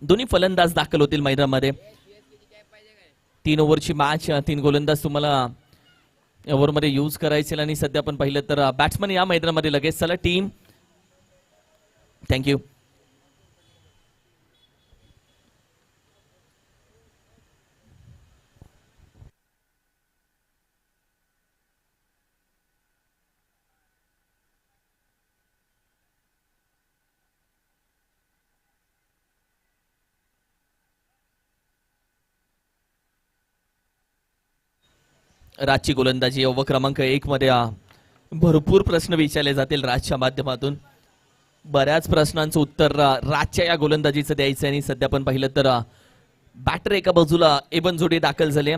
दोन्ही फलंदाज दाखल होतील मैदानामध्ये. 3 ओव्हरची मॅच, 3 गोलंदाज तुम्हाला ओव्हरमध्ये यूज करायचे आणि सध्या आपण पाहिलं तर बॅट्समन या मैदानामध्ये लगेच. चला टीम, थँक्यू. राजची गोलंदाजी ओव्हर क्रमांक 1 मध्ये भरपूर प्रश्न विचारले जातील राजच्या माध्यमातून. बऱ्याच प्रश्नांचं उत्तर राजच्या या गोलंदाजीचं द्यायचं आणि सध्या आपण पाहिलं तर बॅटर एका बाजूला एबन जोडी दाखल झाले.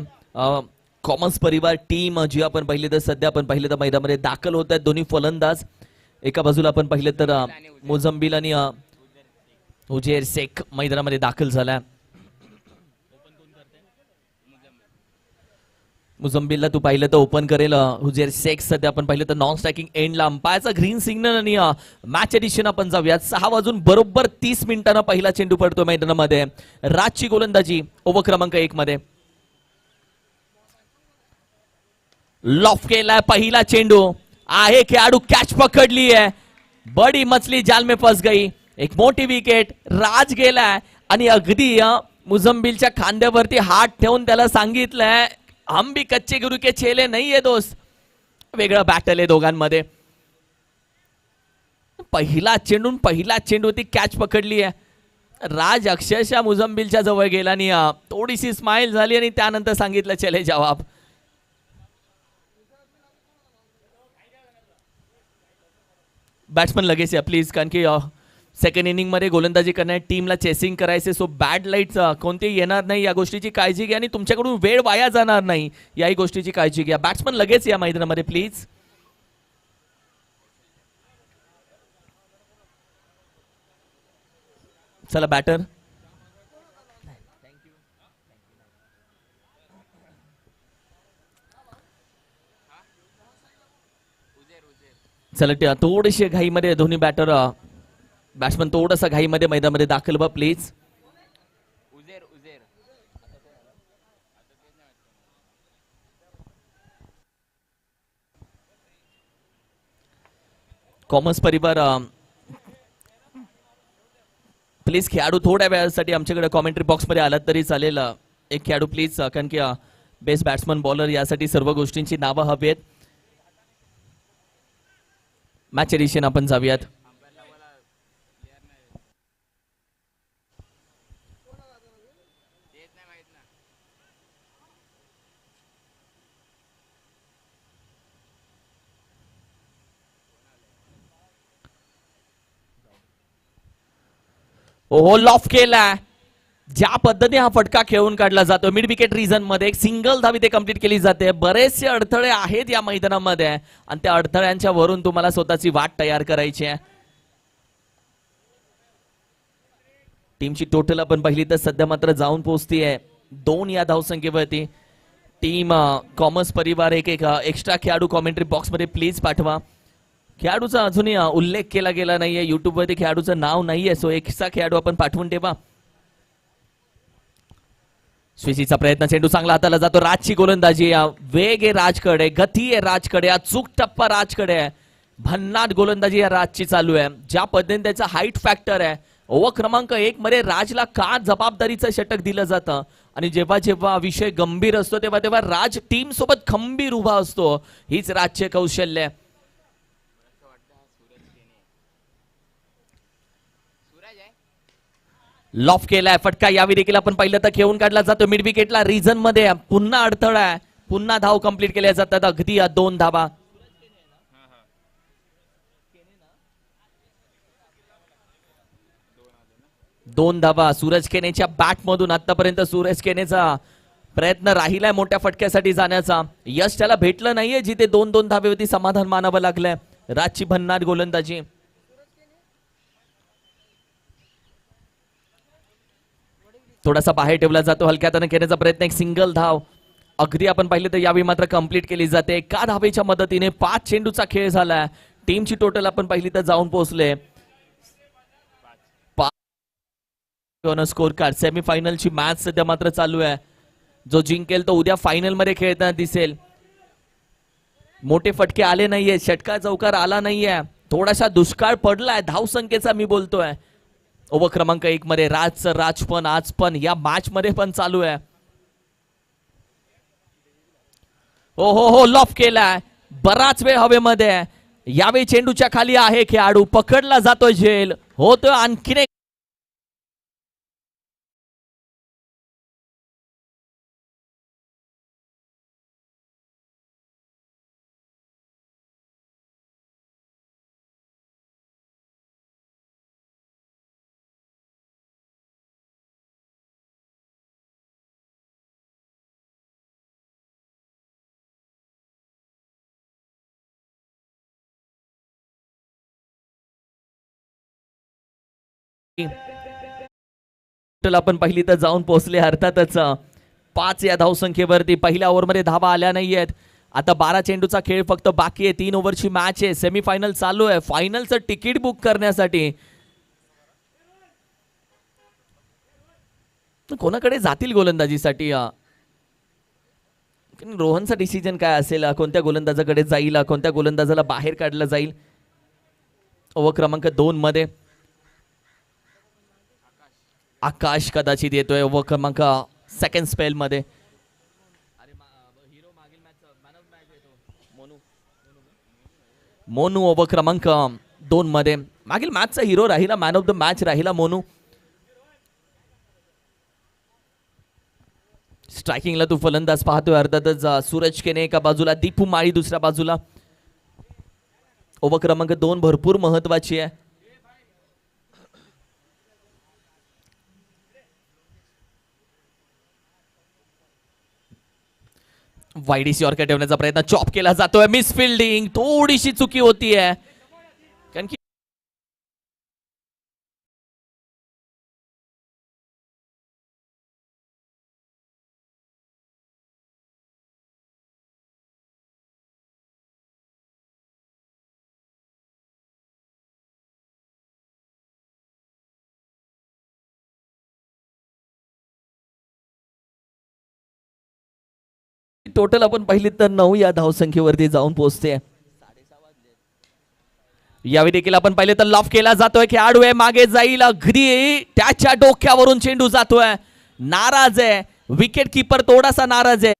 कॉमर्स परिवार टीम जी आपण पाहिली तर सध्या आपण पाहिलं तर मैदानामध्ये दाखल होत आहेत दोन्ही फलंदाज. एका बाजूला आपण पाहिलं तर मोझंबिल आणि उजेर शेख मैदानामध्ये दाखल झाला. मुझंबिलला तू पाहिलं तर ओपन करेल हुजेर शेख. सध्या आपण पाहिलं तर नॉन स्ट्रायकिंग एंडला अंपायरचा ग्रीन सिग्नल आणि मॅच एडिशन आपण जाऊयात. 6 वाजून बरोबर 30 मिनिटांना पहिला चेंडू पडतो मैदानामध्ये. राजची गोलंदाजी ओव्हर क्रमांक 1 मध्ये. लॉफ केलाय पहिला चेंडू आहे, खेळाडू कॅच पकडली आहे. बडी मछली जाल में फस गई. एक मोठी विकेट. राज गेलाय आणि अगदी मुझंबिलच्या खांद्यावरती हात ठेवून त्याला सांगितलंय हम भी कच्चे गुरु के चेले नहीं है दोस्त. वेगळं बॅटल आहे दोघांमध्ये. पहिला चेंडू ती कॅच पकडली आहे. राज अक्षरशः मुझंबिलच्या जवळ गेला आणि थोडीशी स्माइल झाली आणि त्यानंतर सांगितलं चले जवाब. बॅट्समन लगेच या प्लीज, कारण की सेकंड इनिंग मध्ये गोलंदाजी करण्या टीमला चेसिंग करायचे. सो बॅड लाईट्स कोणतेही येणार नाही या गोष्टीची काळजी घ्या आणि तुमच्याकडून वेळ वाया जाणार नाही याही गोष्टीची काळजी घ्या. बॅट्समन लगेच या मैदानामध्ये प्लीज. चला बॅटर. चला थोडीशी घाईमध्ये दोन्ही बॅट्समन थोडासा घाईमध्ये मैदानामध्ये दाखल व्हा प्लीज. कॉमर्स परिवार प्लीज खेळाडू थोड्या वेळासाठी आमच्याकडे कॉमेंट्री बॉक्स मध्ये आलात तरी चालेल. एक खेळाडू प्लीज, कारण की बेस्ट बॅट्समन बॉलर यासाठी सर्व गोष्टींची नावं हवी आहेत. मॅच एडिशन आपण जाऊयात. ओहो लॉफ केला. ज्या पद्धतीने हा फटका खेळून काढला जातो मिड विकेट रिजन मध्ये, एक सिंगल धाव इथे कंप्लीट केली जाते. बरेचसे अडथळे आहेत या मैदानामध्ये आणि त्या अडथळ्यांच्या वरून तुम्हाला स्वतःची वाट तयार करायची आहे. टीमची टोटल आपण पाहिली तर सध्या मात्र जाऊन पोहोचतीये 2 या धावसंख्येवरती. टीम कॉमर्स परिवार एक एक्स्ट्रा खेळाडू कॉमेंट्री बॉक्स मध्ये प्लीज पाठवा. खेळाडूचा अजूनही उल्लेख केला गेला नाहीये युट्यूब वरती, खेळाडूचं नाव नाहीये. सो एक्स्ट्रा खेळाडू आपण पाठवून ठेवा. स्विसीचा प्रयत्न, चेंडू चांगला हाताला जातो. राजची गोलंदाजी, वेग आहे राजकडे, गती आहे राजकडे, अचूक टप्पा राजकडे आहे. भन्नाट गोलंदाजी या राजची चालू आहे. ज्या पद्धतीने त्याचा हाईट फॅक्टर आहे. ओव्हर क्रमांक 1 मध्ये राजला का जबाबदारीचं षटक दिलं जातं आणि जेव्हा जेव्हा विषय गंभीर असतो तेव्हा तेव्हा राज टीम सोबत खंबीर उभा असतो. हीच राजचे कौशल्य आहे. लॉफ केलाय फटका, यावेळी देखील आपण पाहिलं तर खेळून काढला जातो मिड विकेटला रिझन मध्ये. पुन्हा अडथळा आहे, पुन्हा धाव कंप्लीट केल्या जातात. अगदी 2 धावा. दोन धावा सूरज केनेच्या बॅट मधून. आतापर्यंत सूरज केनेचा प्रयत्न राहिलाय मोठ्या फटक्यासाठी जाण्याचा, यश त्याला भेटलं नाहीये. जिथे 2-2 धावेवरती समाधान मानावं लागलंय. राजची भन्नाट गोलंदाजी. थोडासा बाहेर ठेवला जातो, हलक्या हाताने खेळण्याचा प्रयत्न, एक सिंगल धाव अगदी आपण पाहिलं तर यावेळी मात्र कंप्लीट केली जाते. एका धावेच्या मदतीने 5 चेंडूचा खेळ झालाय. टीमची टोटल आपण पाहिली तर जाऊन पोहोचले ऑन स्कोर कार्ड. सेमीफायनलची मॅच सध्या मात्र चालू आहे. जो जिंकेल तो उद्या फायनल मध्ये खेळताना दिसेल. मोठे फटके आले नाहीये, षटकार चौकार आला नाहीये, थोडासा दुष्काळ पडलाय धावसंख्येचा मी बोलतोय. ओव्हर क्रमांक 1 मध्ये राजचं राजपण आज पण या मॅच मध्ये पण चालू आहे. हो हो हो, लॉफ केलाय, बराच वेळ हवेमध्ये. यावेळी चेंडूच्या खाली आहे खेळाडू, पकडला जातोय झेल, होतोय आणखीन एक. आपण पहिली तर जाऊन पोहोचले अर्थातच. 5 या धावसंख्येवरती पहिल्या ओव्हरमध्ये धावा आल्या नाहीयेत. आता 12 चेंडूचा खेळ फक्त बाकी आहे. 3 ओव्हरची मॅच आहे. सेमीफायनल चालू आहे. फायनलचं तिकीट बुक करण्यासाठी कोणाकडे जातील गोलंदाजीसाठी? रोहनचा डिसिजन काय असेल? कोणत्या गोलंदाजाकडे जाईल? कोणत्या गोलंदाजाला बाहेर काढलं जाईल? ओव्हर क्रमांक 2 मध्ये आकाश कदाचित येतोय. ओव्हर क्रमांक सेकंड स्पेल मध्ये मोनू ओव्हर क्रमांक 2 मध्ये मागील मॅचचा हिरो राहिला, मॅन ऑफ द मॅच राहिला मोनू. स्ट्रायकिंगला तू फलंदाज पाहतोय अर्थातच. सूरज केने एका बाजूला, दीपू माळी दुसऱ्या बाजूला. ओव्हर क्रमांक 2 भरपूर महत्वाची आहे. वाईडीसी ऑर्का ठेवण्याचा प्रयत्न, चॉप केला जातोय, मिस फिल्डिंग, थोडीशी चुकी होतीये. कारण की टोटल आपण पाहिली तर 9 या धावसंख्येवरती जाऊन पोहोचते. यावेळी देखील आपण पाहिले तर लॉफ केला जातोय. खेळाडू आहे, मागे जाईल, अगदी त्याच्या डोक्यावरून चेंडू जातोय. नाराज आहे विकेट कीपर, थोडासा नाराज आहे.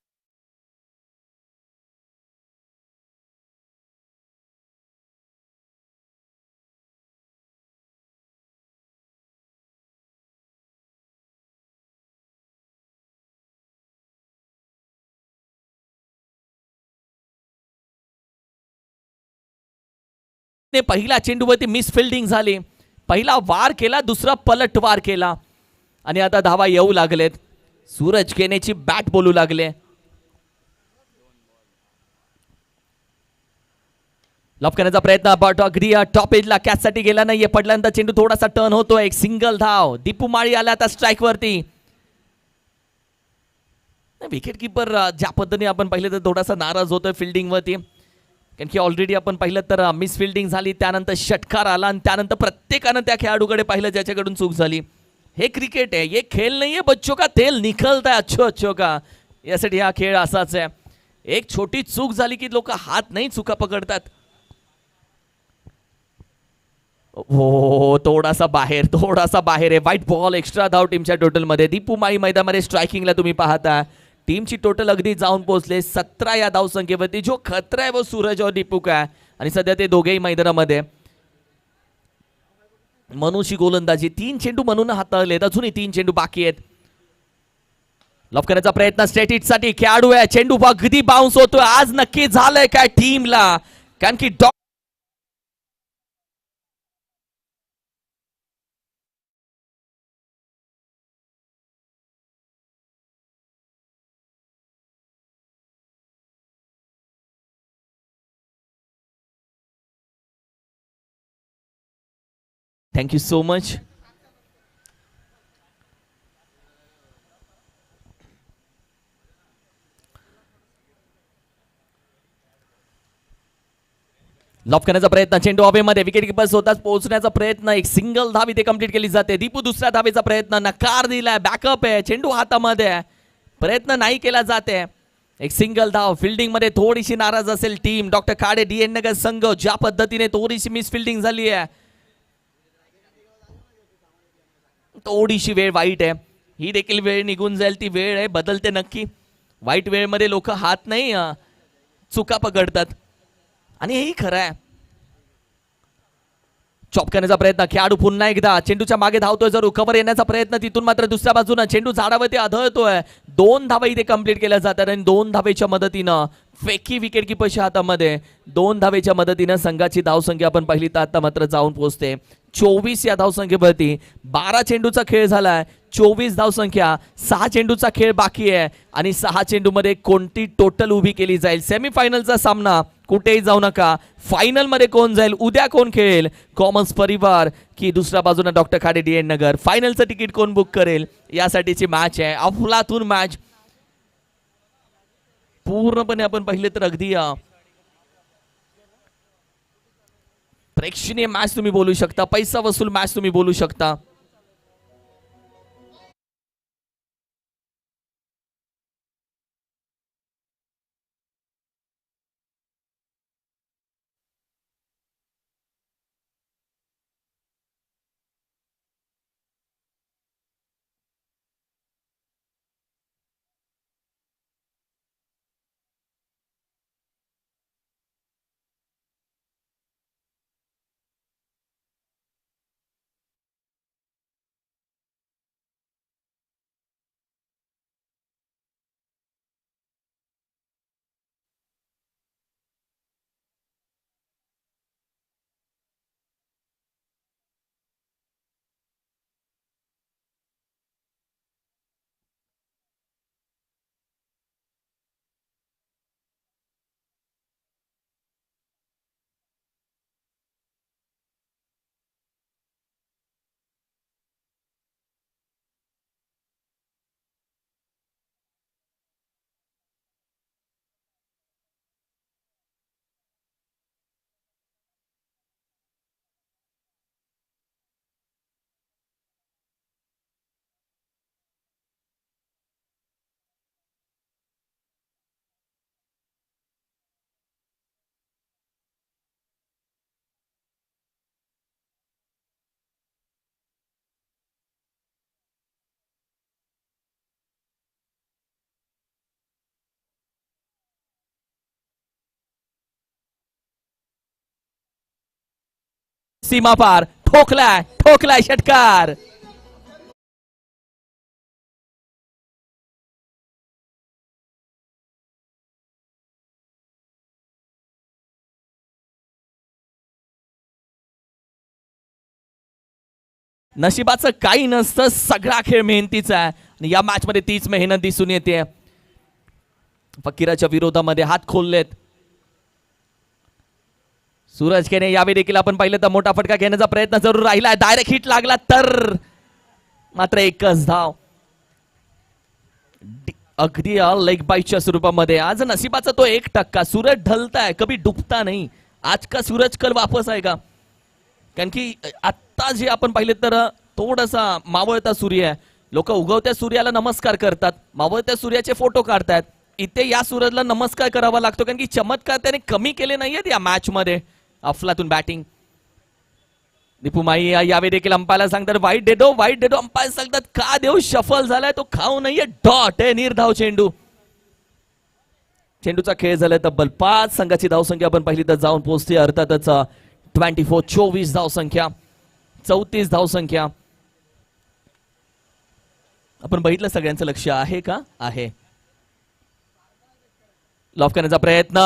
पहिला चेंडूवरती मिस फिल्डिंग झाली. पहिला वार केला, दुसरा पलट वार केला आणि आता धावा येऊ लागलेत. सूरज केनेची बॅट बोलू लागले. लॉफ करण्याचा प्रयत्न, बट अगदी टॉप एजला कॅच साठी गेला नाहीये. पडल्यानंतर चेंडू थोडासा टर्न होतोय. एक सिंगल धाव. दीपू माळी आला आता स्ट्राईक वरती. विकेट कीपर ज्या पद्धतीने आपण पाहिलं तर थोडासा नाराज होतोय फिल्डिंग वरती, कारण की ऑलरेडी आपण पाहिलं तर मिस फिल्डिंग झाली, त्यानंतर षटकार आला आणि त्यानंतर प्रत्येकानं त्या खेळाडूकडे पाहिलं ज्याच्याकडून चूक झाली. हे क्रिकेट आहे, ये खेळ नाहीये बच्चों का, तेल निखलता है अच्छो अच्छो का. यासाठी हा खेळ असाच आहे. एक छोटी चूक झाली की लोक हात नाही चुका पकडतात. हो, थोडासा बाहेर आहे. व्हाईट बॉल, एक्स्ट्रा धाव टीमच्या टोटल मध्ये. दीपू माळी मैदानामध्ये स्ट्रायकिंगला तुम्ही पाहता. टीमची टोटल अगदी जाऊन पोहोचले 17 या धावसंख्येवरती. जो खतरा आहे वो सूरज और दीपू का आहे आणि सध्या ते दोघेही मैदानामध्ये. मनूची गोलंदाजी, 3 चेंडू मनून हाताळलेत, अजूनही 3 चेंडू बाकी आहेत. लॉफ करण्याचा प्रयत्न स्ट्रेट हिट साठी. खेळाडू आहे, चेंडू अगदी बाउन्स होतोय. आज नक्की झालंय काय टीमला, कारण की थँक्यू सो मच. लॉफ करण्याचा प्रयत्न, चेंडू हवेमध्ये, विकेट किपर स्वतःच पोहोचण्याचा प्रयत्न, एक सिंगल धाव इथे कंप्लीट केली जाते. दीपू दुसऱ्या धावेचा प्रयत्न, नकार दिलाय, बॅकअप आहे, चेंडू हातामध्ये आहे, प्रयत्न नाही केला जाते. एक सिंगल धाव. फिल्डिंग मध्ये थोडीशी नाराज असेल टीम. डॉक्टर खाडे डीएन नगर संघ ज्या पद्धतीने थोडीशी मिस फिल्डिंग झाली आहे, थोडीशी वेळ वाईट आहे. ही देखील वेळ निघून जाईल, ती वेळ आहे, बदलते नक्की. वाईट वेळेमध्ये लोक हात नाही चुका पकडतात आणि हेही खरं आहे. चॉप करण्याचा प्रयत्न, खेळाडू पुन्हा एकदा चेंडूच्या मागे धावतोय, जरूर कव्हर येण्याचा प्रयत्न, तिथून मात्र दुसऱ्या बाजूनं चेंडू झाडावरती आढळतोय. 2 धावा इथे कंप्लीट केल्या जातात आणि 2 धावेच्या मदतीनं फेकी विकेट किपरच्या हातामध्ये 2 धावेच्या मदतीनं संघाची धावसंख्या आपण पाहिली तर आता मात्र जाऊन पोहोचते 24 या धावसंख्येवरती. 12 चेंडूचा खेळ झालाय, 24 धावसंख्या, 6 चेंडूचा खेळ बाकी आहे आणि 6 चेंडूमध्ये कोणती टोटल उभी केली जाईल. सेमीफायनलचा सामना, कुठेही जाऊ नका. फायनल मध्ये कोण जाईल, उद्या कोण खेळेल, कॉमन्स परिवार की दुसऱ्या बाजूला डॉक्टर खाडे डीएन नगर, फायनलचं तिकीट कोण बुक करेल यासाठीची मॅच आहे. अफलातून मॅच पूर्णपणे आपण पाहिले तर अगदी प्रेक्षणीय मॅच तुम्ही बोलू शकता, पैसा वसूल मॅच तुम्ही बोलू शकता. सीमा पार, ठोकलाय ठोकलाय षटकार. नशिबाचं काही नसतं, सगळा खेळ मेहनतीचा आहे आणि या मॅच मध्ये तीच मेहनत दिसून येते. फकीराच्या विरोधामध्ये हात खोललेत सूरज केने. यावेळी देखील आपण पाहिलं तर मोठा फटका घेण्याचा प्रयत्न जरूर राहिलाय, डायरेक्ट हिट लागला तर मात्र एकच धाव. अगदी लेग बाईटच्या स्वरूपामध्ये. आज नशिबाचा तो 1%. सूरज ढलताय, कभी डुबता नहीं. आज का सूरज कल वापस आएगा, कारण की आता जे आपण पाहिले तर थोडासा मावळता सूर्य आहे. लोक उगवत्या सूर्याला नमस्कार करतात, मावळत्या सूर्याचे फोटो काढतात. इथे या सूरजला नमस्कार करावा लागतो, कारण की चमत्कार त्याने कमी केले नाहीयेत या मॅच मध्ये. अफलातून बॅटिंग. दीपू माई यावेळी देखील अंपायरला सांगतात वाईट देतो, वाईट देतो. अंपायर सांगतात का देऊ, शफल झालाय तो, खाऊ नाहीये. डॉट आहे, निर्धाव चेंडू. चेंडूचा खेळ झालाय तब्बल 5. संघाची धावसंख्या आपण पाहिली तर जाऊन पोहोचते अर्थातच 24 धावसंख्या, 34 धावसंख्या. आपण बघितलं सगळ्यांचं लक्ष आहे का, आहे. लॉफ करण्याचा प्रयत्न,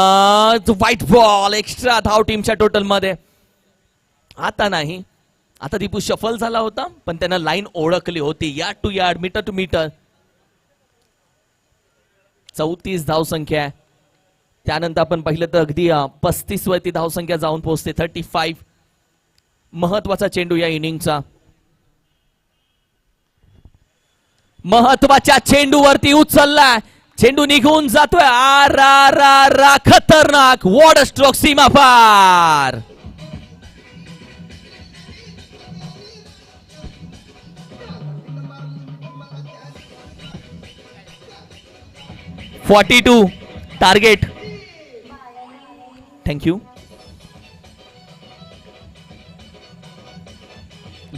व्हाईट बॉल, एक्स्ट्रा धाव टीमच्या टोटल मध्ये. आता नाही, आता दीपू शफल झाला होता पण त्यानं लाईन ओळखली होती, yard to yard, metre to metre. 34 धावसंख्या आहे. त्यानंतर आपण पाहिलं तर अगदी 35 वरती धावसंख्या जाऊन पोहोचते 35. महत्वाचा चेंडू या इनिंगचा, महत्वाच्या चेंडूवरती उचललाय. चेंडू निघून जातोय. रा खतरनाक वॉट स्ट्रोक सीमा पार. .42 टार्गेट. थँक्यू.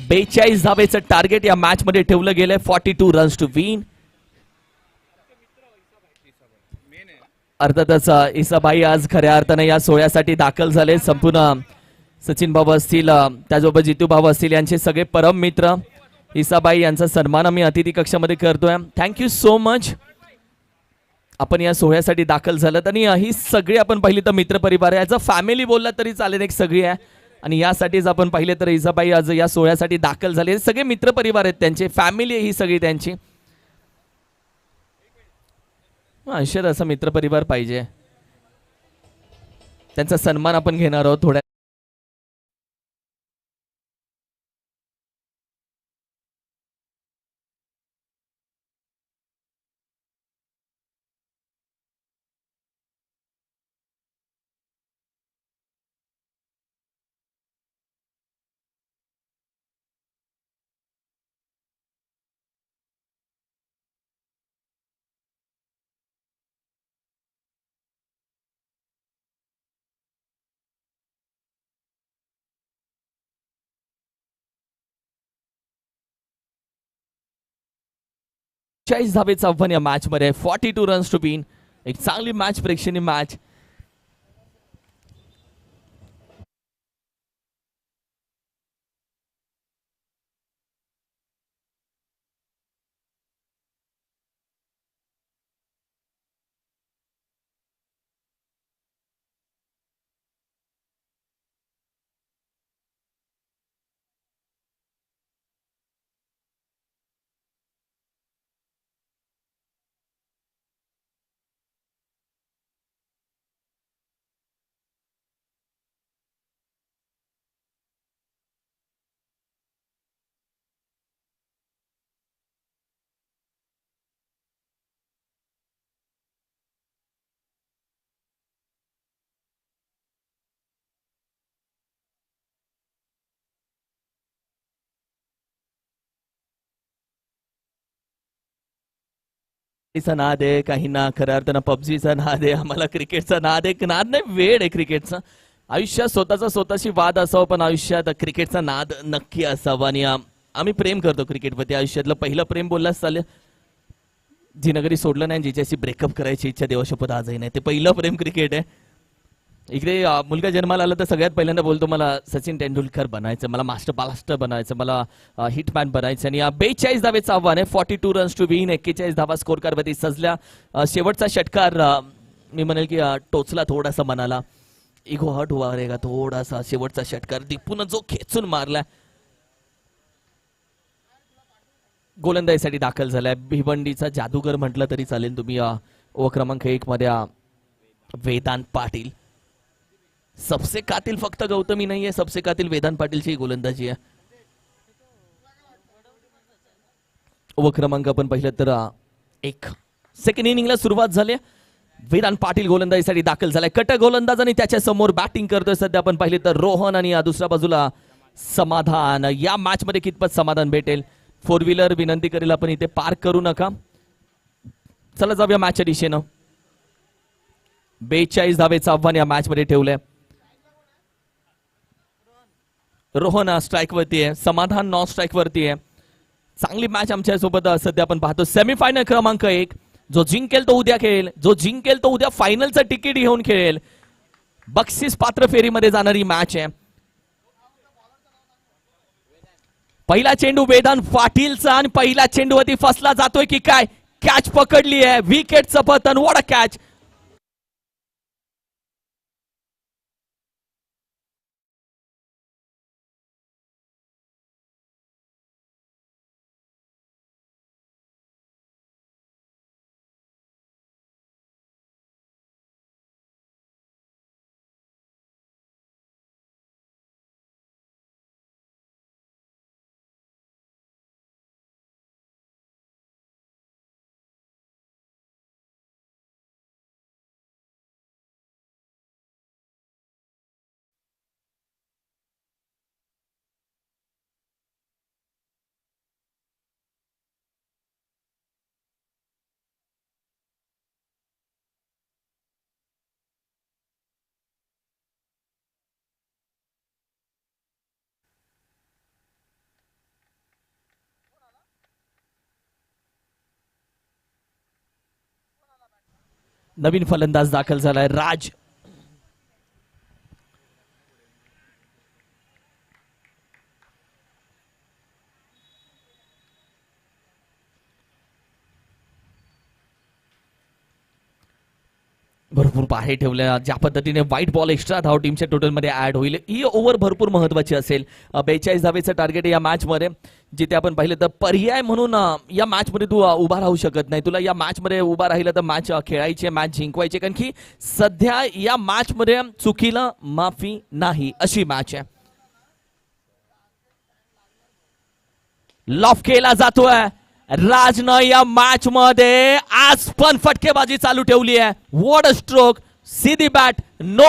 42 धावेचं टार्गेट या मॅच मध्ये ठेवलं गेलंय. 42 रन्स टू विन. अर्थातच इसाबाई आज खऱ्या अर्थाने या सोहळ्यासाठी दाखल झाले. संपूर्ण सचिन बाबा असतील, त्याचबरोबर जितू बाबा असतील, यांचे सगळे परम मित्र. इसाबाई यांचा सन्मान आम्ही अतिथी कक्षामध्ये करतोय. Thank you so much. आपण या सोहळ्यासाठी दाखल झालात आणि ही सगळी आपण पाहिली तर मित्रपरिवार आहे. ॲज अ फॅमिली बोलला तरी चालेल, एक सगळी आहे. आणि यासाठीच आपण पाहिले तर इसाबाई आज या सोहळ्यासाठी दाखल झाले. सगळे मित्रपरिवार आहेत त्यांचे, फॅमिली आहे ही सगळी त्यांची. आयुष्यात असा मित्रपरिवार पाहिजे. त्यांचा सन्मान आपण घेणार आहोत थोड्या. धावेचं आव्हान या मॅच मध्ये. 42 रन्स टू विन. एक चांगली मॅच, प्रेक्षणीय मॅच. चा नाद आहे काहींना, खऱ्या अर्थानं पबजीचा नाद आहे, आम्हाला क्रिकेटचा नाद आहे. नाद नाही, वेळ आहे क्रिकेटचा. आयुष्यात स्वतःची वाद असावं, पण आयुष्यात क्रिकेटचा नाद नक्की असावा. आणि आम्ही प्रेम करतो क्रिकेटवरती. आयुष्यातलं पहिलं प्रेम बोललाच चालेल. जी नगरी सोडलं नाही, जिच्याशी ब्रेकअप करायची इच्छा देवाशपथ आजही नाही, ते पहिलं प्रेम क्रिकेट आहे. इकडे मुलगा जन्माला आला तर सगळ्यात पहिल्यांदा बोलतो मला सचिन तेंडुलकर बनायचं, मला मास्टर ब्लास्टर बनायचं, मला हिटमॅन बनायचं. आणि 42 धावेचं आव्हान आहे. 42 रन्स टू विन. 41 धावा स्कोर कारवरती सजल्या. शेवटचा षटकार मी म्हणेल की टोचला थोडासा मनाला. इगो हट हुआ रहेगा थोडासा. शेवटचा षटकार दीपून जो खेचून मारला, गोलंदाजीसाठी दाखल झालाय. भिवंडीचा जादूगर म्हटलं तरी चालेल तुम्ही. ओव्हर क्रमांक 1 मध्ये वेदांत पाटील. सबसे कातिल फक्त गौतमी नाहीये, सबसे कातिल वेदांत पाटीलची गोलंदाजी आहे. ओव्हर क्रमांक आपण पाहिलं तर 1. सेकंड इनिंगला सुरुवात झाली. वेदांत पाटील गोलंदाजीसाठी दाखल झालाय. कट गोलंदाज आणि त्याच्या समोर बॅटिंग करतोय सध्या आपण पाहिले तर रोहन. आणि दुसऱ्या बाजूला समाधान. या मॅच मध्ये कितपत समाधान भेटेल? 4 व्हीलर विनंती करेल आपण इथे पार्क करू नका. चला जाऊया मॅचच्या दिशेनं. 42 धावेचं आव्हान या मॅच मध्ये ठेवलंय. रोहन स्ट्राईक वरती आहे, समाधान नॉन स्ट्राईक वरती आहे. चांगली मॅच आमच्या सोबत सध्या आपण पाहतो. सेमीफायनल क्रमांक 1. जो जिंकेल तो उद्या खेळेल, जो जिंकेल तो उद्या फायनलचं तिकीट घेऊन खेळेल. बक्षीस पात्र फेरीमध्ये जाणारी मॅच आहे. पहिला चेंडू वेदांत पाटीलचा आणि पहिला चेंडूवरती फसला जातोय की काय? कॅच पकडली आहे. विकेटचं पतन. What a catch. नवीन फलंदाज दाखल झालाय राज. भरपूर पाहे ठेवल्या. ज्या पद्धतीने व्हाईट बॉल एक्स्ट्रा धाव टीमच्या टोटल मध्ये ऍड होईल. ही ओव्हर भरपूर महत्वाची असेल. 42 धावेचं टार्गेट या मॅच मध्ये, जिथे आपण पाहिलं तर पर्याय म्हणून या मॅच मध्ये तू उभा राहू शकत नाही. तुला या मॅच मध्ये उभा राहिलं तर मॅच खेळायची, मॅच जिंकवायची, कारण की सध्या या मॅच मध्ये चुकीला माफी नाही अशी मॅच आहे. लॉफ केला जातोय. राजनं या मॅच मध्ये आज पण फटकेबाजी चालू ठेवली आहे. व्हॉट अ स्ट्रोक, सीधी बॅट, नो.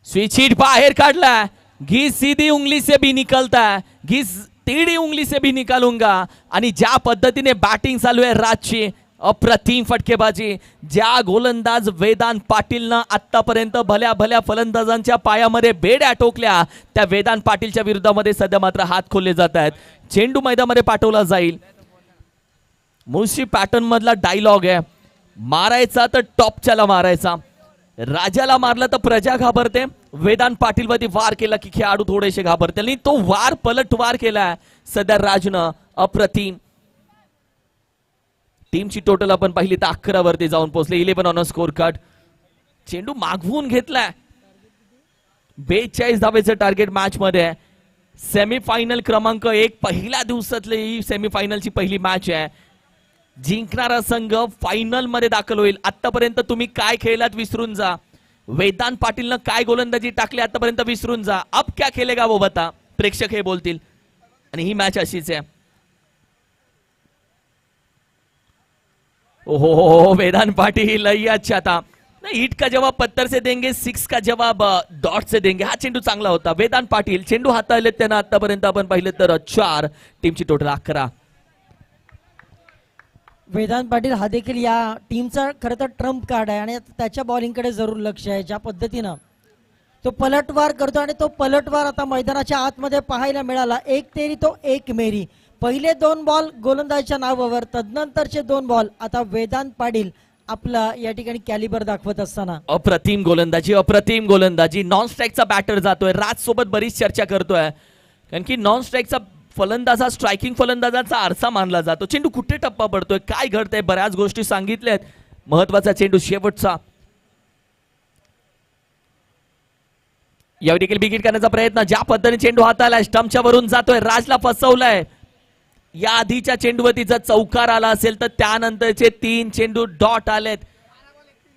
स्विच हिट बाहेर काढला. घी सीधी उंगली से भी निकलता है, घी टेढ़ी उंगली से भी निकालूंगा. आणि ज्या पद्धतीने बॅटिंग चालू आहे राजची, अप्रतिम फटकेबाजी. ज्या गोलंदाज वेदांत पाटीलनं आतापर्यंत भल्या भल्या फलंदाजांच्या पायामध्ये बेड्या टोकल्या, त्या वेदांत पाटीलच्या विरोधामध्ये सध्या मात्र हात खोलले जात आहेत. चेंडू मैदानामध्ये पाठवला जाईल. मुळशी पॅटर्न मधला डायलॉग आहे, मारायचा तर टॉपच्याला मारायचा. राजाला मारला तर प्रजा घाबरते. वेदांत पाटील वरती वार केला की खेळाडू थोडेसे घाबरते. आणि तो वार पलटवार केलाय सध्या राजनं. अप्रतिम. टीमची टोटल आपण पाहिली तर 11 वरती जाऊन पोहोचले. 11 ऑन स्कोर कार्ड. चेंडू मागवून घेतलाय. 42 धावेचं टार्गेट मॅच मध्ये. सेमीफायनल क्रमांक 1 पहिल्या दिवसातली ही सेमीफायनलची पहिली मॅच आहे. जिंकणारा संघ फायनल मध्ये दाखल होईल. आतापर्यंत तुम्ही काय खेळलात विसरून जा. वेदांत पाटीलनं काय गोलंदाजी टाकली आतापर्यंत विसरून जा. अब क्या खेलेगा वो बता, प्रेक्षक हे बोलतील. आणि ही मॅच अशीच आहे. ओहो, वेदांत पाटील अच्छा था. हिट का जवाब पत्थर से देंगे, सिक्स का जवाब डॉट से देंगे. हा चेंडू चांगला होता. वेदांत पाटील चेंडू हाताळलेत त्यांना आतापर्यंत आपण पाहिलं तर 4. टीमची टोटल 11. वेदांत पाटील हा देखील या टीमचा खरं तर ट्रम्प कार्ड आहे आणि त्याच्या बॉलिंगकडे जरूर लक्ष आहे. ज्या पद्धतीनं तो पलटवार करतो आणि तो पलटवार आता मैदानाच्या आतमध्ये पाहायला मिळाला. एक तेरी तो एक मेरी. पहिले 2 बॉल गोलंदाजच्या नावावर, तदनंतरचे 2 बॉल आता वेदांत पाटील आपला या ठिकाणी कॅलिबर दाखवत असताना. अप्रतिम गोलंदाजी, अप्रतिम गोलंदाजी. नॉन स्ट्राईकचा बॅटर जातोय. राज सोबत बरीच चर्चा करतोय, कारण की नॉन स्ट्राईकचा फलंदाज हा स्ट्रायकिंग फलंदाजाचा आरसा मानला जातो. चेंडू कुठे टप्पा पडतोय, काय घडतंय, बऱ्याच गोष्टी सांगितल्यात. महत्वाचा चेंडू शेवटचा. यावेळी देखील विकेट करण्याचा प्रयत्न. ज्या पद्धतीने चेंडू हाताला स्टंपच्या वरून जातोय, राजला फसवलाय. या आधीच्या चेंडूवरती जर चौकार आला असेल तर त्यानंतरचे 3 चेंडू डॉट आलेत.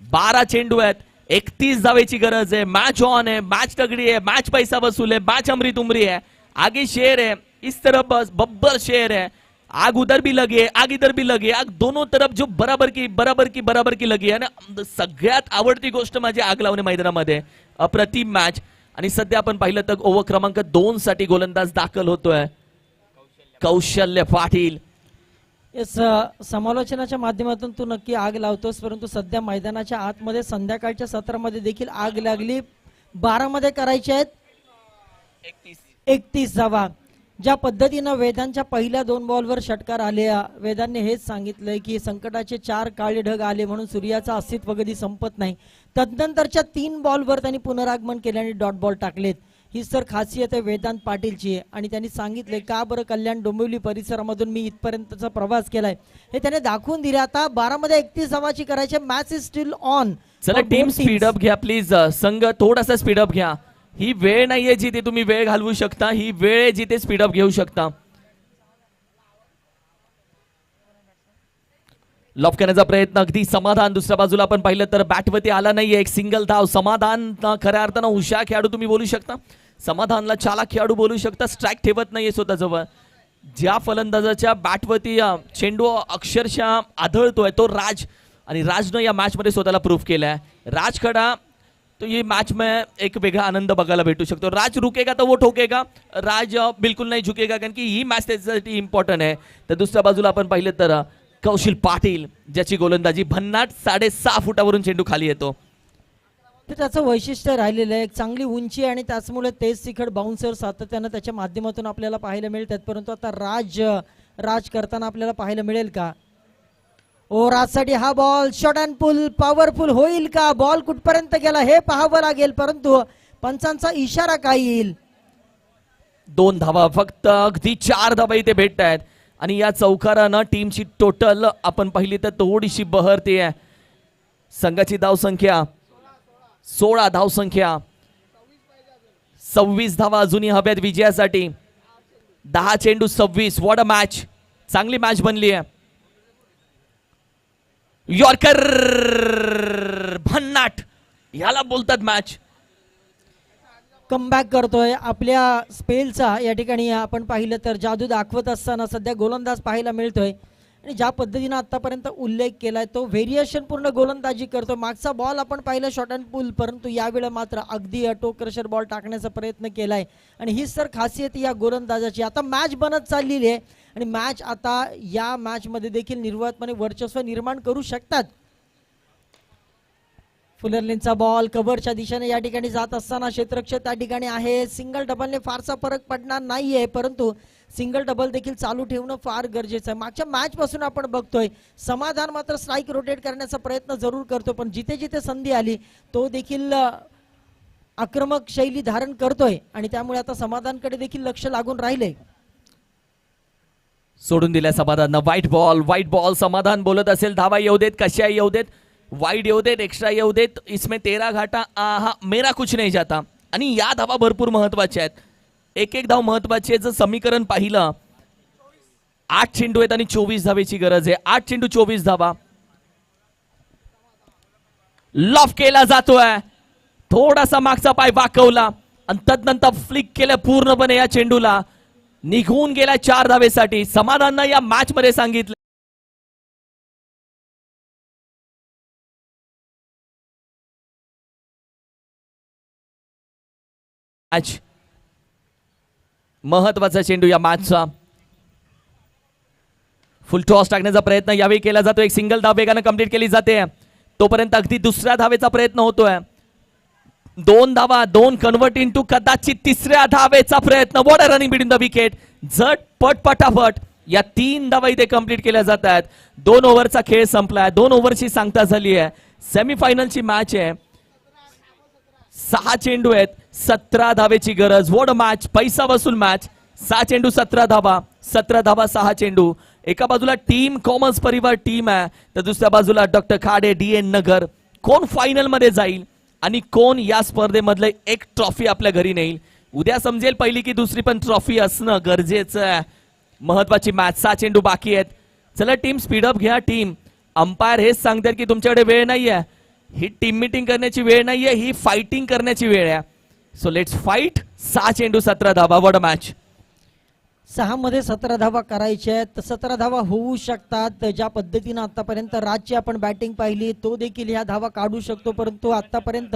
12 चेंडू आहेत. 31 धावेची गरज आहे. मॅच ऑन है, मॅच तगड़ी है, मॅच पैसा वसूल है, मॅच अमृत उमरी है. आगे शेर है, इस तरफ बस बब्बर शेर है. आग उधर भी लगी है, आग इधर भी लगी है. आग दोनों तरफ जो बराबर की लगी है ना. सगळ्यात आवडती गोष्ट माझी आग लावणे मैदानामध्ये. अप्रतिम मॅच. आणि सध्या आपण पाहिलं तर ओव्हर क्रमांक 2 साठी गोलंदाज दाखल होतोय कौशल्य पाटील. समालोचनाच्या माध्यमातून तू नक्की आग लावतोस, परंतु सध्या मैदानाच्या आतमध्ये संध्याकाळच्या सत्रामध्ये देखील आग लागली. 12 मध्ये करायचे आहेत 31 धावा. ज्या पद्धतीनं वेदांच्या पहिल्या 2 बॉलवर षटकार आले, वेदांनी हेच सांगितलंय की संकटाचे 4 काळे ढग आले म्हणून सूर्याचं अस्तित्व कधी संपत नाही. तदनंतरच्या 3 बॉलवर त्यांनी पुनरागमन केल्याने डॉट बॉल टाकलेत. ही सर खासियत आहे वेदांत पाटीलची. आणि त्यांनी सांगितले का बरं कल्याण डोंबिवली परिसरामधून मी इथपर्यंतचा प्रवास केलाय हे त्याने दाखवून दिले. आता 12 मध्ये 31 धावाची करायचे. Match is steel on. चला टीम स्पीड अप घ्या प्लीज. संघ थोडासा स्पीड अप घ्या. ही वेळ नाहीये जिथे तुम्ही वेळ घालवू शकता. ही वेळ आहे जिथे स्पीड अप घेऊ शकता. लॉफ करण्याचा प्रयत्न. अगदी समाधान. दुसऱ्या बाजूला आपण पाहिलं तर बॅटवरती आला नाहीये. एक सिंगल धाव. समाधान खऱ्या अर्थानं हुशार खेळाडू तुम्ही बोलू शकता. समाधानला चालाक खेळाडू बोलू शकता. स्ट्राईक ठेवत नाहीये स्वतःजवळ. ज्या फलंदाजाच्या बॅटवरती चेंडू अक्षरशः आदळतोय तो राज. आणि राजनं या मॅच मध्ये स्वतःला प्रूफ केलाय. राजखडा तो ये मैच में एक वेगळा आनंद बघायला भेटू शकतो. राज रुकेगा तर वो ठोकेगा. राज बिलकुल नाही झुकेगा कारण की ही मॅच त्याच्यासाठी इम्पॉर्टंट आहे. तर दुसऱ्या बाजूला आपण पाहिलं तर कौशिल पाटील ज्याची गोलंदाजी भन्नाट 6.5 फुटावरून चेंडू खाली येतो. तर त्याचं वैशिष्ट्य राहिलेलं आहे एक चांगली उंची आणि त्याचमुळे तेज तिखट बाउन्सर सातत्यानं त्याच्या माध्यमातून आपल्याला पाहायला मिळतात. परंतु आता राज करताना आपल्याला पाहायला मिळेल का? ओ राजसाठी हा ball short and pull powerful होईल का? बॉल कुठपर्यंत गेला हे पाहावं लागेल. परंतु पंचांचा इशारा काय येईल? 2 धावा फक्त. अगदी 4 धावा इथे भेटत आहेत आणि या चौकारानं टीमची टोटल आपण पाहिली तर थोडीशी बहरते आहे. संघाची धावसंख्या 16 धावसंख्या. 26 धावा अजूनही हव्यात विजयासाठी. 10 चेंडू 26. What a match. चांगली मॅच बनली आहे. यॉर्कर भन्नाट याला बोलतात मॅच. कमबॅक करतोय आपल्या स्पेलचा. या ठिकाणी आपण पाहिलं तर जादू दाखवत असताना सध्या गोलंदाज पाहायला मिळतोय आणि ज्या पद्धतीने आतापर्यंत उल्लेख केलाय तो व्हेरिएशन पूर्ण गोलंदाजी करतो. मागचा बॉल आपण पाहिलं शॉर्ट अँड पुल परंतु यावेळी मात्र अगदी टो क्रशर बॉल टाकण्याचा प्रयत्न केलाय आणि हीच तर खासियत या गोलंदाजाची. आता मॅच बनत चाललेली आहे आणि मॅच आता या मॅच मध्ये देखील निर्वातपणे वर्चस्व निर्माण करू शकतात. फुलरलिनचा बॉल कव्हरच्या दिशेने या ठिकाणी जात असताना क्षेत्ररक्षक त्या ठिकाणी आहे. सिंगल डबलने फारसा फरक पडणार नाहीये परंतु सिंगल डबल देखील चालू ठेवणं फार गरजेचं आहे. मागच्या मॅच पासून आपण बघतोय समाधान मात्र स्ट्राईक रोटेट करण्याचा प्रयत्न जरूर करतो पण जिथे जिथे संधी आली तो देखील आक्रमक शैली धारण करतोय आणि त्यामुळे आता समाधानकडे देखील लक्ष लागून राहिले. सोडून दिल्या समाधान. White ball. समाधान बोलत असेल धावा येऊ देत कशा येऊ देत वाईड येऊ देत एक्स्ट्रा येऊ देत इसमें 13 घाटा आहा मेरा कुछ नहीं जाता. आणि या धावा भरपूर महत्वाच्या आहेत. एक धाव महत्वाची आहे. जर समीकरण पाहिलं 8 चेंडू आहेत आणि 24 धावेची गरज आहे. 8 चेंडू 24 धावा. लॉफ केला जातोय. थोडासा मागचा पाय वाकवला आणि तदनंतर फ्लिक केलं पूर्णपणे या चेंडूला. निघून गेला 4 धावेसाठी. समाधाननं या मॅच मध्ये सांगितलं मॅच महत्वाचा चेंडू या मॅचचा. फुल टॉस टाकण्याचा प्रयत्न यावेळी केला जातो. एक सिंगल धाव वेगानं कंप्लीट केली जाते. तोपर्यंत अगदी दुसऱ्या धावेचा प्रयत्न होतोय. 2 धावा 2 कन्वर्ट इंटू कदाचित तिसऱ्या धावेचा प्रयत्न. What a running between the wicket. झटपट पटापट या 3 धावा इथे कंप्लीट केल्या जात आहेत. 2 ओव्हरचा खेळ संपलाय. 2 ओव्हरची सांगता झाली आहे. सेमीफायनलची मॅच आहे. 6 चेंडू आहेत 17 धावेची गरज. What a match. पैसा वसूल मॅच. 6 चेंडू 17 धावा. 17 धावा 6 चेंडू. एका बाजूला टीम कॉमर्स परिवार टीम आहे तर दुसऱ्या बाजूला डॉक्टर खाडे DN नगर. कोण फायनल मध्ये जाईल आणि कोण या स्पर्धेमधले एक ट्रॉफी आपल्या घरी नेईल. उद्या समजेल पहिली की दुसरी पण ट्रॉफी असणं गरजेचं आहे. महत्वाची मॅच. 6 चेंडू बाकी आहेत. चला टीम स्पीडअप घ्या. टीम अंपायर हेच सांगतात की तुमच्याकडे वेळ नाहीये. ही टीम मीटिंग करण्याची वेळ नाहीये. ही फाइटिंग करण्याची वेळ आहे. So let's fight. 6 चेंडू 17 धावा. What a match. 6 मध्ये 17 धावा करायच्या आहेत. 17 धावा होऊ शकतात. ज्या पद्धतीनं आतापर्यंत राजची आपण बॅटिंग पाहिली तो देखील ह्या धावा काढू शकतो परंतु आतापर्यंत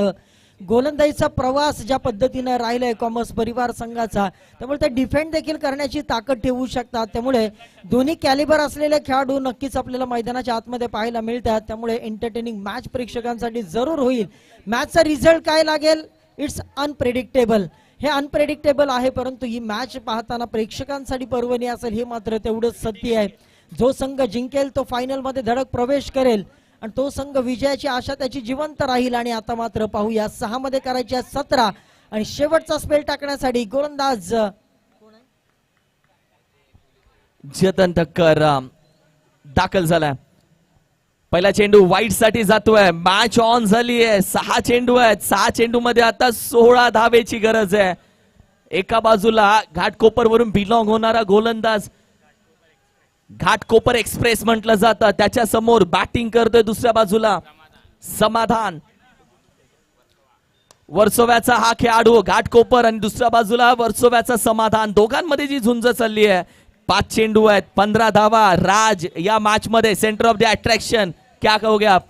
गोलंदाजीचा प्रवास ज्या पद्धतीनं राहिलाय कॉमर्स परिवार संघाचा त्यामुळे ते डिफेंड देखील करण्याची ताकद ठेवू शकतात. त्यामुळे दोन्ही कॅलिबर असलेले खेळाडू नक्कीच आपल्याला मैदानाच्या आतमध्ये पाहायला मिळतात. त्यामुळे एंटरटेनिंग मॅच प्रेक्षकांसाठी जरूर होईल. मॅचचा रिझल्ट काय लागेल इट्स अनप्रेडिक्टेबल. हे अनप्रेडिक्टेबल आहे परंतु ही मॅच पाहताना प्रेक्षकांसाठी पर्वणी असेल हे मात्र तेवढंच सत्य आहे. जो संघ जिंकेल तो फायनल मध्ये धडक प्रवेश करेल आणि तो संघ विजयाची आशा त्याची जिवंत राहील. आणि आता मात्र पाहूया 6 मध्ये करायच्या 17 आणि शेवटचा स्पेल टाकण्यासाठी गोलंदाज जतन ठक्कर दाखल झालाय. पहिला चेंडू वाईट साठी जातोय. मॅच ऑन झाली आहे. 6 चेंडू आहेत. 6 चेंडू मध्ये आता 16 धावेची गरज आहे. एका बाजूला घाटकोपर वरून बिलॉंग होणारा गोलंदाज घाटकोपर एक्सप्रेस म्हटलं जातं त्याच्या समोर बॅटिंग करतोय. दुसऱ्या बाजूला समाधान वर्सोव्याचा हा खेळाडू घाटकोपर आणि दुसऱ्या बाजूला वर्सोव्याचा समाधान. दोघांमध्ये जी झुंज चालली आहे. 5 चेंडू आहेत 15 धावा. राज या मॅच मध्ये सेंटर ऑफ द अट्रॅक्शन क्या कहोगे आप.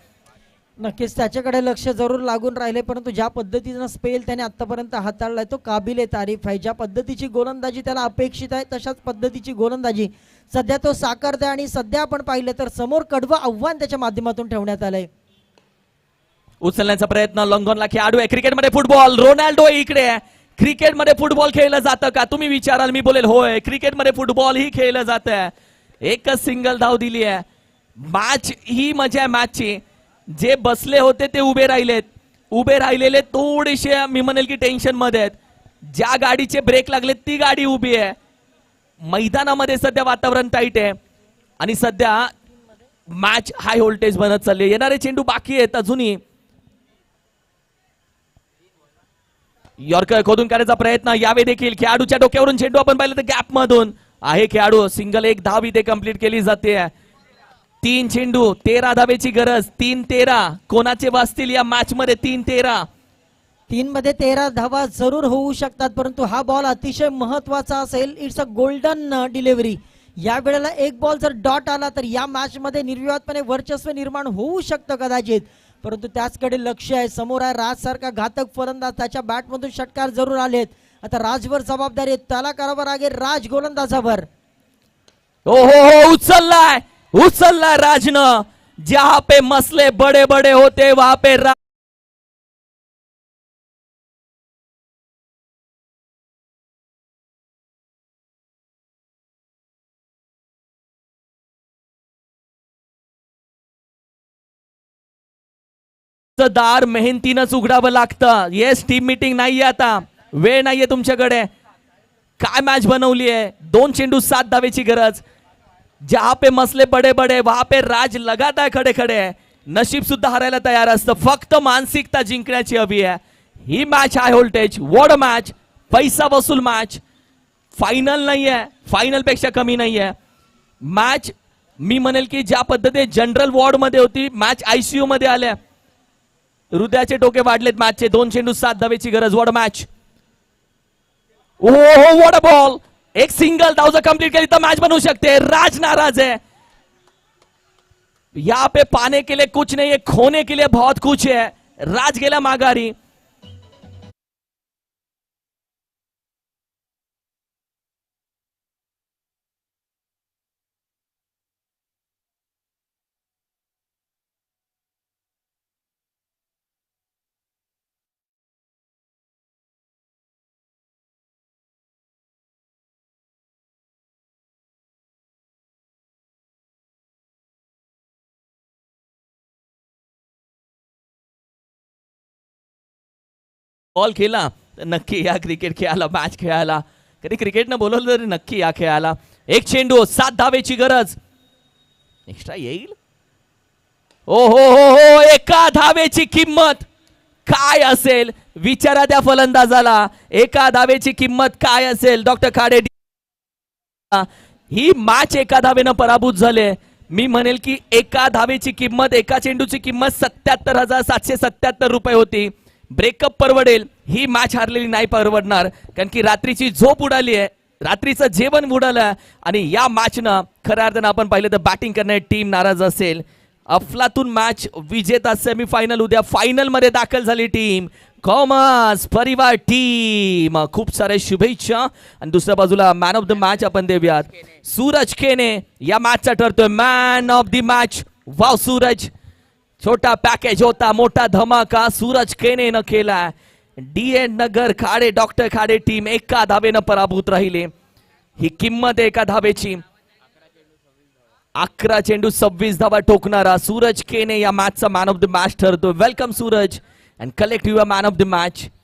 नक्कीच त्याच्याकडे लक्ष जरूर लागून राहिले, परंतु ज्या पद्धतीनं स्पेल त्याने आतापर्यंत हाताळलाय तो काबिले तारीफ आहे. ज्या पद्धतीची गोलंदाजी त्याला अपेक्षित आहे तशाच पद्धतीची गोलंदाजी सध्या तो साकारतोय आणि सध्या आपण पाहिलं तर समोर कडवं आव्हान त्याच्या माध्यमातून ठेवण्यात आलंय. उचलण्याचा प्रयत्न लॉंगॉनला खेळाडू आहे. क्रिकेटमध्ये फुटबॉल रोनाल्डो इकडे आहे. क्रिकेटमध्ये फुटबॉल खेळलं जातं का तुम्ही विचाराल, मी बोलेल होय, क्रिकेटमध्ये फुटबॉल ही खेळलं जातं. एकच सिंगल धाव दिली आहे. मॅच ही मजा आहे मॅचची. जे बसले होते ते उभे राहिलेत. उभे राहिलेले थोडेसे मी म्हणेल की टेन्शन मध्ये आहेत. ज्या गाडीचे ब्रेक लागलेत ती गाडी उभी आहे. मैदानामध्ये सध्या वातावरण टाईट आहे आणि सध्या मॅच हाय व्होल्टेज बनत चालली. येणारे चेंडू बाकी आहेत अजूनही. यॉर्कर खोदून काढण्याचा प्रयत्न यावे देखील. खेळाडूच्या डोक्यावरून चेंडू आपण पाहिलं तर गॅप मधून आहे खेळाडू. सिंगल एक धाव इथे कंप्लीट केली जाते. 3 चेंडू 13 धावेची गरज. 3-13 कोणाचे वाचतील या मॅच मध्ये? 3-13 3 मध्ये 13 धावा जरूर होऊ शकतात, परंतु हा बॉल अतिशय महत्वाचा असेल. It's a golden delivery. या वेळेला एक बॉल जर डॉट आला तर या मॅच मध्ये निर्विवादपणे वर्चस्व निर्माण होऊ शकतं कदाचित, परंतु त्याचकडे लक्ष आहे. समोर आहे राज सारखा घातक फलंदाज. त्याच्या बॅट मधून षटकार जरूर आलेत. आता राजवर जबाबदारी आहे. त्याला करावं लागेल राज गोलंदाजावर. ओ हो उचललाय उचललाय राजनं. जहां पे मसले बड़े बड़े होते वहां पे दार मेहनतीनंच उघडावं लागतं. येस टीम मीटिंग नाहीये आता, वेळ नाहीये तुमच्याकडे. काय मॅच बनवली आहे. 2 चेंडू 7 धावेची गरज. जहां पे मसले बडे बडे वहां पे राज लगातार खडे खडे आहे. नशीब सुद्धा हरायला तयार असतं, फक्त मानसिकता जिंकण्याची हवी आहे. ही match high voltage. What match, पैसा वसूल मॅच. फायनल नाहीये, फायनल पेक्षा कमी नाहीये मॅच. मी म्हणेल की ज्या पद्धतीने जनरल वॉर्ड मध्ये होती मॅच आयसीयू मध्ये आल्या. हृदयाचे टोके वाढलेत मॅचचे. 2 चेंडू 7 धावेची गरज. Ward match. ओ हो वॉट अ बॉल. एक सिंगल धाव जर कंप्लीट केली तर मॅच बनवू शकते. राज नाराज है. यहाँ पे पाने के लिए कुछ नहीं है, खोने के लिए बहुत कुछ है. राज गेला माघारी. बॉल खेळला तर नक्की या क्रिकेट खेळायला, मॅच खेळायला. कधी क्रिकेटनं बोलवलं तरी नक्की या खेळायला. एक चेंडू 7 धावेची गरज. एक्स्ट्रा येईल. ओ हो एका धावेची किंमत काय असेल विचारा त्या फलंदाजाला. एका धावेची किंमत काय असेल डॉक्टर खाडे. ही मॅच एका धावेनं पराभूत झाले. मी म्हणेल की एका धावेची किंमत, एका चेंडूची किंमत 77,777 रुपये होती. ब्रेकअप परवडेल, ही मॅच हारलेली नाही परवडणार, कारण की रात्रीची झोप उडाली आहे, रात्रीचं जेवण उडालं आणि या मॅचनं खऱ्या अर्थानं आपण पाहिलं तर बॅटिंग करणारी टीम नाराज असेल. अफलातून मॅच विजेता सेमीफायनल उद्या फायनल मध्ये दाखल झाली टीम कॉमर्स परिवार टीम. खूप सारे शुभेच्छा. आणि दुसऱ्या बाजूला मॅन ऑफ द मॅच आपण देऊयात. सूरज केने या मॅचचा ठरतोय man of the match. Wow Suraj, छोटा पॅकेज होता, मोठा धमाका सूरज केने न केला. DN Nagar Khade doctor Khade team एका धावेनं पराभूत राहिले. ही किंमत एका धावेची. 11 चेंडू 26 धावा ठोकणारा सूरज केने या मॅचचा मॅन ऑफ द मॅच ठरतो. Welcome Suraj and collect your man of the match.